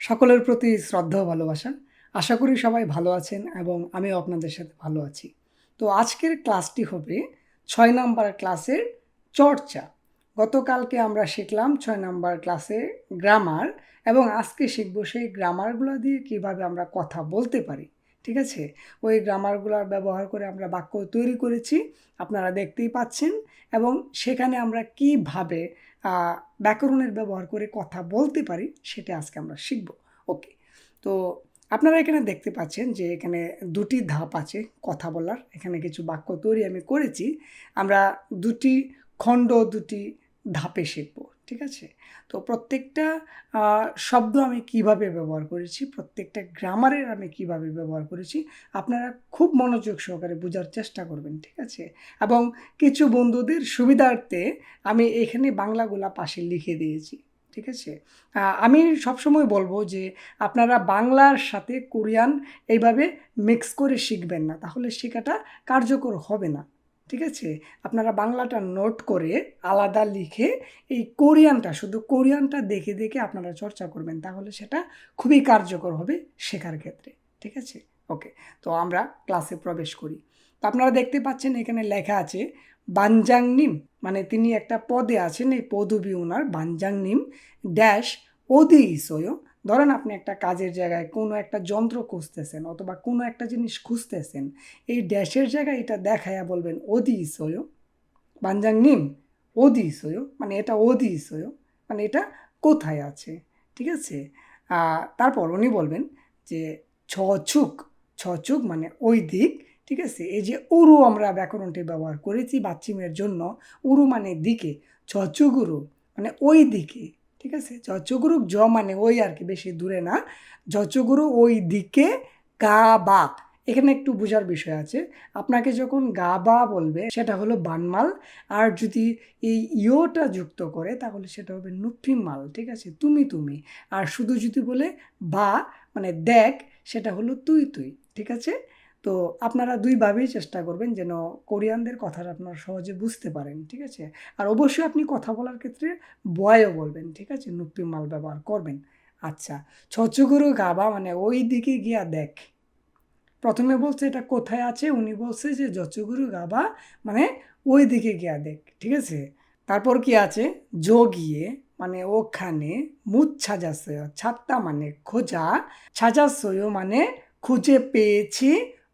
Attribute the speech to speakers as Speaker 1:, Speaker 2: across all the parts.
Speaker 1: সকলের প্রতি শ্রদ্ধা ও ভালোবাসা। আশা করি সবাই ভালো আছেন এবং আমিও আপনাদের সাথে ভালো আছি। তো আজকের ক্লাসটি হবে ৬ নাম্বার ক্লাসের চর্চা। গতকালকে আমরা শিখলাম ৬ নাম্বার ক্লাসে গ্রামার এবং আজকে শিখব সেই গ্রামারগুলো দিয়ে কিভাবে আমরা কথা বলতে পারি। ঠিক আছে? ওই গ্রামারগুলো ব্যবহার করে আমরা বাক্য তৈরি করেছি। আপনারা দেখতেই পাচ্ছেন এবং সেখানে আমরা কিভাবে ব্যাকরণের ব্যবহার করে কথা বলতে পারি সেটা আজকে আমরা শিখব। ওকে, তো আপনারা এখানে দেখতে পাচ্ছেন যে এখানে দুটি ধাপ আছে কথা বলার। এখানে কিছু বাক্য তৈরি আমি করেছি। আমরা দুটি খণ্ড দুটি ধাপে শিখব। ঠিক আছে? তো প্রত্যেকটা শব্দ আমি কিভাবে ব্যবহার করেছি, প্রত্যেকটা গ্রামারের আমি কিভাবে ব্যবহার করেছি আপনারা খুব মনোযোগ সহকারে বোঝার চেষ্টা করবেন। ঠিক আছে? এবং কিছু বন্ধুদের সুবিধার্থে আমি এখানে বাংলাগুলা পাশে লিখে দিয়েছি। ঠিক আছে? আমি সবসময় বলবো যে আপনারা বাংলার সাথে কোরিয়ান এইভাবে মিক্স করে শিখবেন না, তাহলে শেখাটা কার্যকর হবে না। ঠিক আছে? আপনারা বাংলাটা নোট করে আলাদা লিখে এই কোরিয়ানটা, শুধু কোরিয়ানটা দেখে দেখে আপনারা চর্চা করবেন, তাহলে সেটা খুবই কার্যকর হবে শেখার ক্ষেত্রে। ঠিক আছে? ওকে, তো আমরা ক্লাসে প্রবেশ করি। তো আপনারা দেখতে পাচ্ছেন এখানে লেখা আছে বানজাংনিম, মানে তিনি একটা পদে আছেন, এই পদবি ওনার বানজাংনিম ড্যাশ অদি ইসোয়। ধরেন আপনি একটা কাজের জায়গায় কোনো একটা যন্ত্র খুঁজতেছেন অথবা কোনো একটা জিনিস খুঁজতেছেন, এই ড্যাশের জায়গায় এটা দেখায়া বলবেন অদি ইসোয় বানজাংনিম অদি ইসোয়, মানে এটা অদি ইসোয়, মানে এটা কোথায় আছে। ঠিক আছে? তারপর উনি বলবেন যে ছচুক, ছচুক মানে ওই দিক। ঠিক আছে? এই যে উরু আমরা ব্যাকরণটি ব্যবহার করেছি বাচ্চিমের জন্য, উরু মানে দিকে, ছচুগুরু মানে ওই দিকে। ঠিক আছে? যচগুরু জ মানে ওই আর কি, বেশি দূরে না। যচগুরু ওই দিকে গা বা, এখানে একটু বোঝার বিষয় আছে। আপনাকে যখন গা বা বলবে সেটা হলো বানমাল, আর যদি এই ইয়োটা যুক্ত করে তাহলে সেটা হবে নুফিমাল। ঠিক আছে? তুমি তুমি। আর শুধু যদি বলে বা মানে দেখ, সেটা হলো তুই তুই। ঠিক আছে? তো আপনারা দুইভাবেই চেষ্টা করবেন যেন কোরিয়ানদের কথাটা আপনারা সহজে বুঝতে পারেন। ঠিক আছে? আর অবশ্যই আপনি কথা বলার ক্ষেত্রে বয়ও বলবেন। ঠিক আছে? নুপ্পি মাল ব্যবহার করবেন। আচ্ছা, ছচুগুরু গাবা মানে ওই দিকে গিয়া দেখ। প্রথমে বলছে এটা কোথায় আছে, উনি বলছে যে যচুগুরু গাবা মানে ওই দিকে গিয়া দেখ। ঠিক আছে? তারপর কি আছে, যোগিয়ে মানে ওখানে, মুচ ছাজাসয় ছাত্তা মানে খোঁজা, ছাজাসয় মানে খুঁজে পেয়েছি,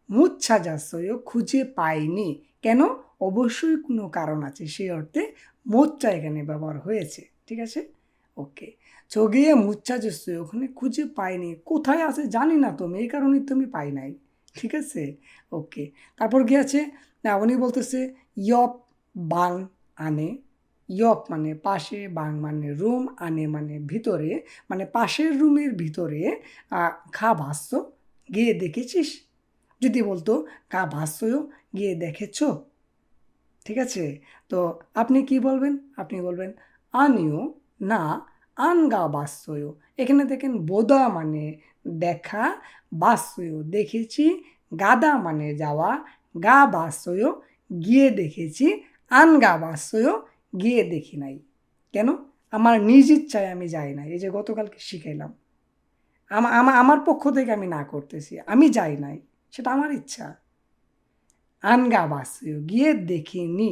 Speaker 1: মুচ ছাজাসয় খুঁজে পাইনি। কেন? অবশ্যই কোনো কারণ আছে, সেই অর্থে মোচ্চা এখানে ব্যবহার হয়েছে। ঠিক আছে? ওকে, চগিয়ে মুচ্ছা যাচ্ছে ওখানে খুঁজে পাইনি, কোথায় আছে জানি না তুমি, এই কারণেই তুমি পাই নাই। ঠিক আছে? ওকে, তারপর কি আছে না, উনি বলতেছে ইয়প বাং আনে। ইয়প মানে পাশে, বাং মানে রুম, আনে মানে ভিতরে, মানে পাশের রুমের ভিতরে খা ভাষ্য গিয়ে দেখেছিস। যদি বলতো খা ভাষ্যও গিয়ে দেখেছো। ঠিক আছে? তো আপনি কি বলবেন? আপনি বলবেন আনিও না আনগা বাস্যয়। এখানে দেখেন বোদা মানে দেখা, বাস্যয় দেখেছি, গাদা মানে যাওয়া, গা বাস্যয় গিয়ে দেখেছি, আনগা বাস্যয় গিয়ে দেখি নাই। কেন? আমার নিজ ইচ্ছায় আমি যাই নাই, এই যে গতকালকে শিখাইলাম। আমার পক্ষ থেকে আমি না করতেছি, আমি যাই নাই, সেটা আমার ইচ্ছা। আনগা বাসিও গিয়ে দেখিনি।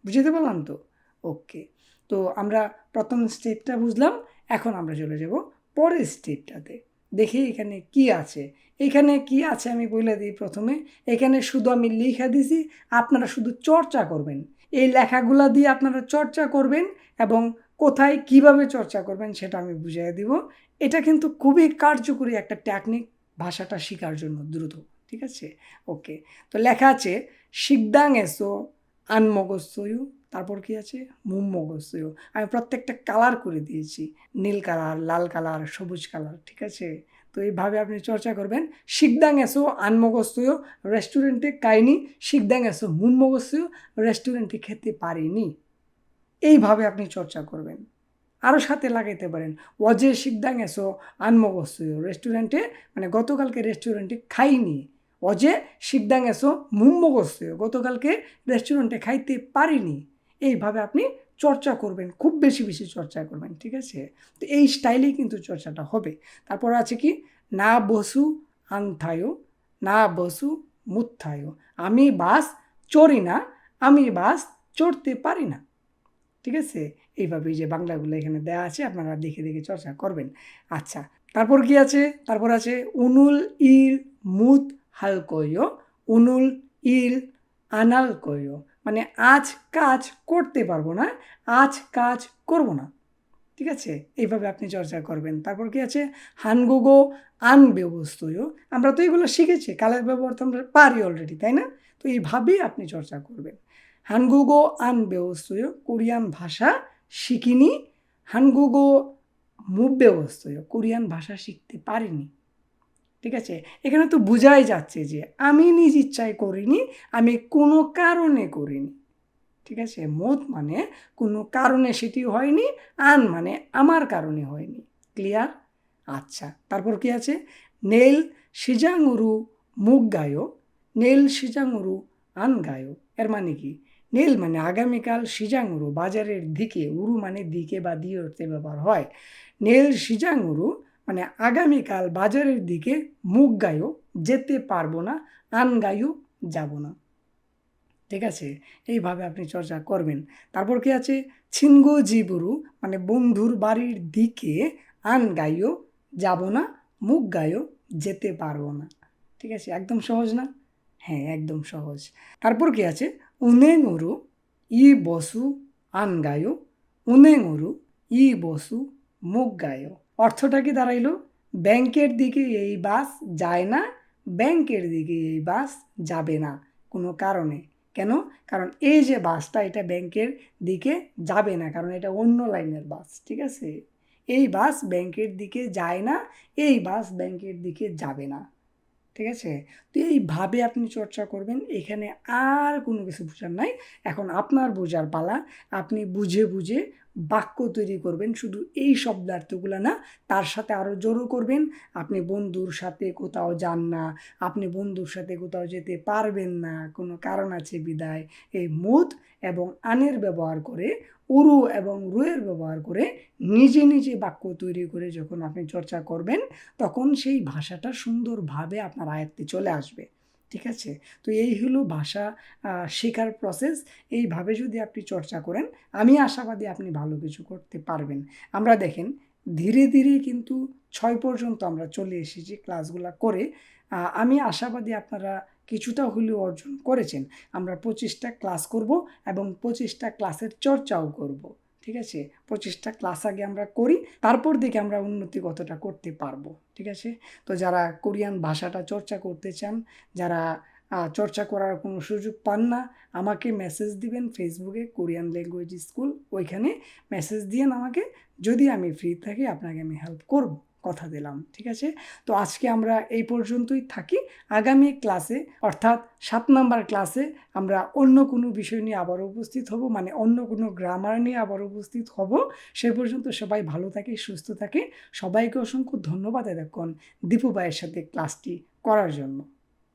Speaker 1: বুঝতে পারলাম তো? ওকে, তো আমরা প্রথম স্টেপটা বুঝলাম। এখন আমরা চলে যাব পরের স্টেপটাতে। দেখি এখানে কি আছে। এখানে কি আছে আমি বলে দিই প্রথমে। এখানে শুধু আমি লিখে দিছি, আপনারা শুধু চর্চা করবেন। এই লেখাগুলা দিয়ে আপনারা চর্চা করবেন এবং কোথায় কিভাবে চর্চা করবেন সেটা আমি বুঝিয়ে দিব। এটা কিন্তু খুবই কার্যকরী একটা টেকনিক ভাষাটা শেখার জন্য দ্রুত। ঠিক আছে? ওকে, তো লেখা আছে শিকদাং এসো আনমগস্যয়ু, তারপর কি আছে মুমমগস্যয়ু। আমি প্রত্যেকটা কালার করে দিয়েছি, নীল কালার, লাল কালার, সবুজ কালার। ঠিক আছে? তো এইভাবে আপনি চর্চা করবেন। শিকদাং এসো আনমগস্যয়ু রেস্টুরেন্টে খাইনি, শিকদাং এসো মুমমগস্যয়ু রেস্টুরেন্টে খেতে পারিনি। এইভাবে আপনি চর্চা করবেন। আরও সাথে লাগাইতে পারেন ওয়াজে শিকদাং এসো আনমগস্যয়ু রেস্টুরেন্টে, মানে গতকালকে রেস্টুরেন্টে খাইনি। অজে শিকদাং এসো মুম্মগস্যয়ু গতকালকে রেস্টুরেন্টে খাইতে পারিনি। এইভাবে আপনি চর্চা করবেন, খুব বেশি বেশি চর্চা করবেন, ঠিক আছে? তো এই স্টাইলেই কিন্তু চর্চাটা হবে। তারপর আছে কি, না বসু আনথায়ো, না বসু মুত্থায়ো, আমি বাস চড়ি না, আমি বাস চড়তে পারি না, ঠিক আছে? এইভাবে যে বাংলাগুলো এখানে দেওয়া আছে, আপনারা দেখে দেখে চর্চা করবেন। আচ্ছা, তারপর কি আছে? তারপর আছে উনুল ইল মুত হালকয়ো, উনুল ইল আনালকয়ো, মানে আজ কাজ করতে পারবো না, আজ কাজ করব না, ঠিক আছে? এইভাবে আপনি চর্চা করবেন। তারপর কি আছে? হানগুগো আনব্যবস্থয়, আমরা তো এগুলো শিখেছি, কালের ব্যবহার তো আমরা পারি অলরেডি, তাই না? তো এইভাবেই আপনি চর্চা করবেন। হানগুগো আনব্যবস্থয়, কোরিয়ান ভাষা শিখিনি, হানগুগো মুব্যবস্থয়, কোরিয়ান ভাষা শিখতে পারিনি, ঠিক আছে? এখানে তো বোঝাই যাচ্ছে যে আমি নিজ ইচ্ছায় করিনি, আমি কোনো কারণে করিনি, ঠিক আছে? মোত মানে কোনো কারণে সেটি হয়নি, আন মানে আমার কারণে হয়নি। ক্লিয়ার? আচ্ছা, তারপর কি আছে? নেল সিজাঙুরু মুখ গায়ো, নেল সিজাঙুরু আন গায়ো, এর মানে কি? নেল মানে আগামীকাল, সিজাঙুরু বাজারের দিকে, উরু মানে দিকে বা দিয়ে অর্থে ব্যবহার হয়। নেল সিজাঙুরু মানে আগামীকাল বাজারের দিকে, মুখ গায়ো যেতে পারবো না, আন গায়ো যাব না, ঠিক আছে? এইভাবে আপনি চর্চা করবেন। তারপর কি আছে? ছিনগো জিবুরু মানে বন্ধুর বাড়ির দিকে, আন গাইও যাব না, মুখ গাইও যেতে পারবো না, ঠিক আছে? একদম সহজ না? হ্যাঁ, একদম সহজ। তারপর কি আছে? উনেঙুরু ই বসু আন গায়ো, উনেঙুরু ই বসু মুখ গায়ো, অর্থটা কি দাঁড়াইলো? ব্যাংকের দিকে এই বাস যায় না, ব্যাংকের দিকে এই বাস যাবে না কোনো কারণে। কেন? কারণ এই যে বাসটা, এটা ব্যাংকের দিকে যাবে না, কারণ এটা অন্য লাইনের বাস, ঠিক আছে? এই বাস ব্যাংকের দিকে যায় না, এই বাস ব্যাংকের দিকে যাবে না, ঠিক আছে? তো এইভাবে আপনি চর্চা করবেন। এখানে আর কোনো কিছু বোঝার নাই, এখন আপনার বোঝার পালা। আপনি বুঝে বুঝে বাক্য তৈরি করবেন, শুধু এই শব্দার্থগুলো না, তার সাথে আরও জড়ো করবেন। আপনি বন্ধুর সাথে কোথাও যান না, আপনি বন্ধুর সাথে কোথাও যেতে পারবেন না, কোনো কারণ আছে বিদায়, এই মুত এবং আনের ব্যবহার করে, উরু এবং রুয়ের ব্যবহার করে নিজে নিজে বাক্য তৈরি করে যখন আপনি চর্চা করবেন, তখন সেই ভাষাটা সুন্দরভাবে আপনার আয়ত্তে চলে আসবে, ঠিক আছে? তো এই হলো ভাষা শেখার প্রসেস। এইভাবে যদি আপনি চর্চা করেন, আমি আশাবাদী আপনি ভালো কিছু করতে পারবেন। আমরা দেখেন ধীরে ধীরে কিন্তু 6 পর্যন্ত আমরা চলে এসেছি ক্লাসগুলো করে। আমি আশাবাদী আপনারা কিছুটা হলেও অর্জন করেছেন। আমরা 25টা ক্লাস করব এবং 25টা ক্লাসের চর্চাও করব, ঠিক আছে? 25টা ক্লাস আগে আমরা করি, তারপর দেখে আমরা উন্নতি কতটা করতে পারবো, ঠিক আছে? তো যারা কোরিয়ান ভাষাটা চর্চা করতে চান, যারা চর্চা করার কোনো সুযোগ পান না, আমাকে মেসেজ দিবেন ফেসবুকে, কোরিয়ান ল্যাঙ্গুয়েজ স্কুল, ওইখানে মেসেজ দিয়েন আমাকে। যদি আমি ফ্রি থাকি আপনাকে আমি হেল্প করব, কথা দিলাম, ঠিক আছে? তো আজকে আমরা এই পর্যন্তই থাকি। আগামী ক্লাসে অর্থাৎ 7 নাম্বার ক্লাসে আমরা অন্য কোনো বিষয় নিয়ে আবার উপস্থিত হব, মানে অন্য কোনো গ্রামার নিয়ে আবার উপস্থিত হব। সে পর্যন্ত সবাই ভালো থাকে, সুস্থ থাকে। সবাইকে অসংখ্য ধন্যবাদ এতক্ষণ দীপু ভাইয়ের সাথে ক্লাসটি করার জন্য।